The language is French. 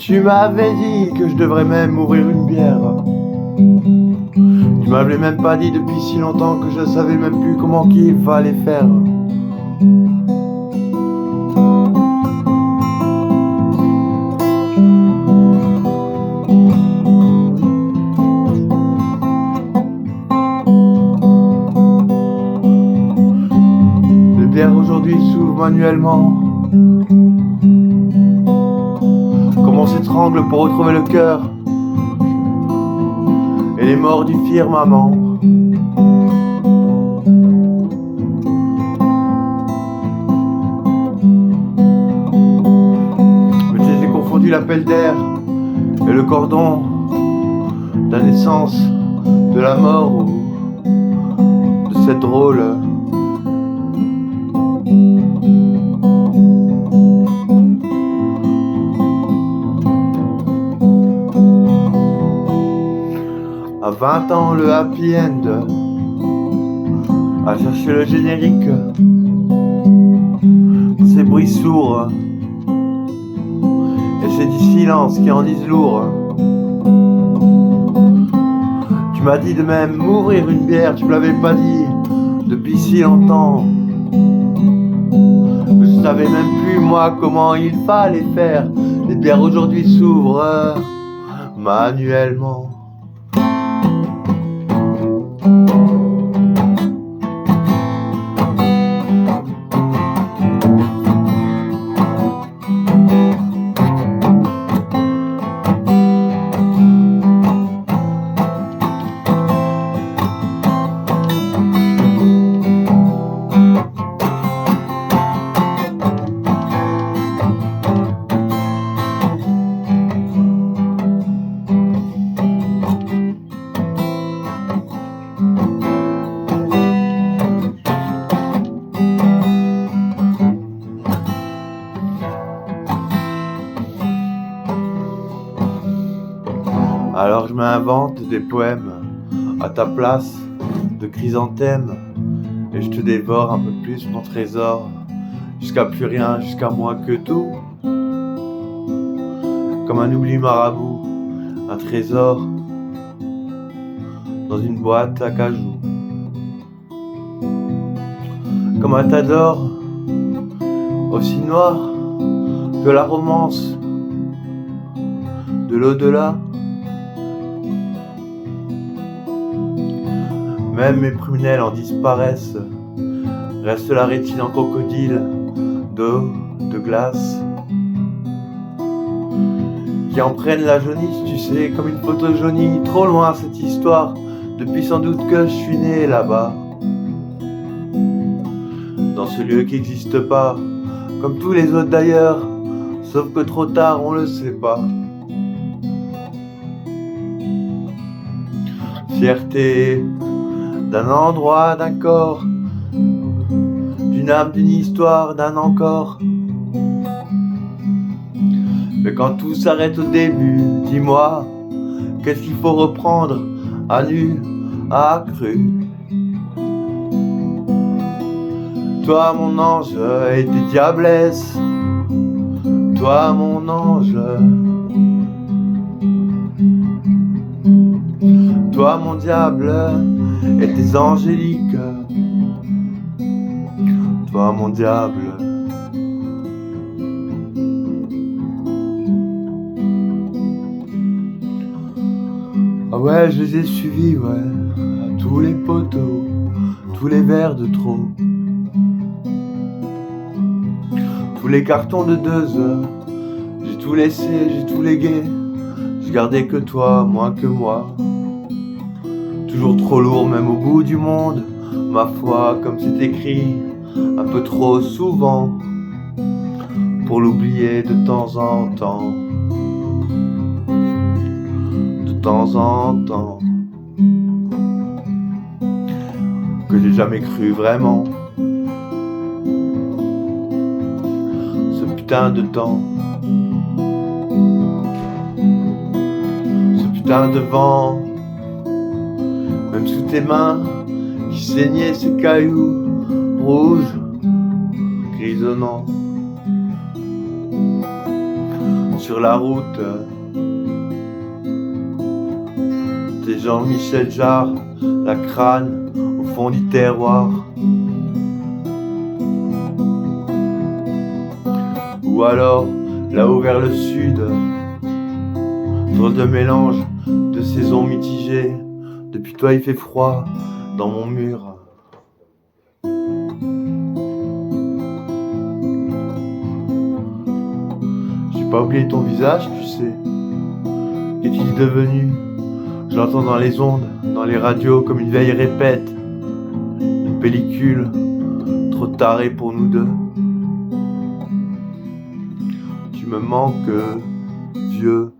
Tu m'avais dit que je devrais même m'ouvrir une bière. Tu m'avais même pas dit depuis si longtemps que je savais même plus comment qu'il fallait faire. Les bières aujourd'hui s'ouvrent manuellement. Comme on s'étrangle pour retrouver le cœur et les morts du firmament. Mais j'ai confondu l'appel d'air et le cordon de la naissance, de la mort ou de cette drôle. À 20 ans le happy end, à chercher le générique, ces bruits sourds et ces silences qui en disent lourd. Tu m'as dit de même m'ouvrir une bière, tu me l'avais pas dit depuis si longtemps. Je savais même plus moi comment il fallait faire. Les bières aujourd'hui s'ouvrent manuellement. Alors je m'invente des poèmes à ta place de chrysanthème et je te dévore un peu plus mon trésor, jusqu'à plus rien, jusqu'à moi que tout. Comme un oubli marabout, un trésor dans une boîte à cajou. Comme un tas d'or, aussi noir que la romance de l'au-delà. Même mes prunelles en disparaissent, reste la rétine en crocodile, d'eau, de glace, qui en prennent la jaunisse, tu sais, comme une photo jaunie, trop loin cette histoire, depuis sans doute que je suis né là-bas, dans ce lieu qui n'existe pas, comme tous les autres d'ailleurs, sauf que trop tard on le sait pas. Fierté d'un endroit, d'un corps, d'une âme, d'une histoire, d'un encore. Mais quand tout s'arrête au début, dis-moi, qu'est-ce qu'il faut reprendre à nu, à cru? Toi mon ange et tes diablesses, toi mon ange, toi mon diable et tes angéliques, toi mon diable. Ah ouais, je les ai suivis, ouais, à tous les poteaux, tous les verres de trop, tous les cartons de 2 heures, j'ai tout laissé, j'ai tout légué, j'ai gardé que toi, moins que moi. Toujours trop lourd, même au bout du monde, ma foi, comme c'est écrit, un peu trop souvent, pour l'oublier de temps en temps, de temps en temps, que j'ai jamais cru vraiment, ce putain de temps, ce putain de vent, même sous tes mains qui saignaient ces cailloux rouges, grisonnants. sur la route. T'es Jean-Michel Jarre, la crâne au fond du terroir. Ou alors, là-haut vers le sud, drôle de mélange de saisons mitigées. Depuis toi il fait froid dans mon mur. J'ai pas oublié ton visage, tu sais. Qu'est-il devenu? Je l'entends dans les ondes, dans les radios, comme une vieille répète. Une pellicule, trop tarée pour nous deux. Tu me manques, vieux.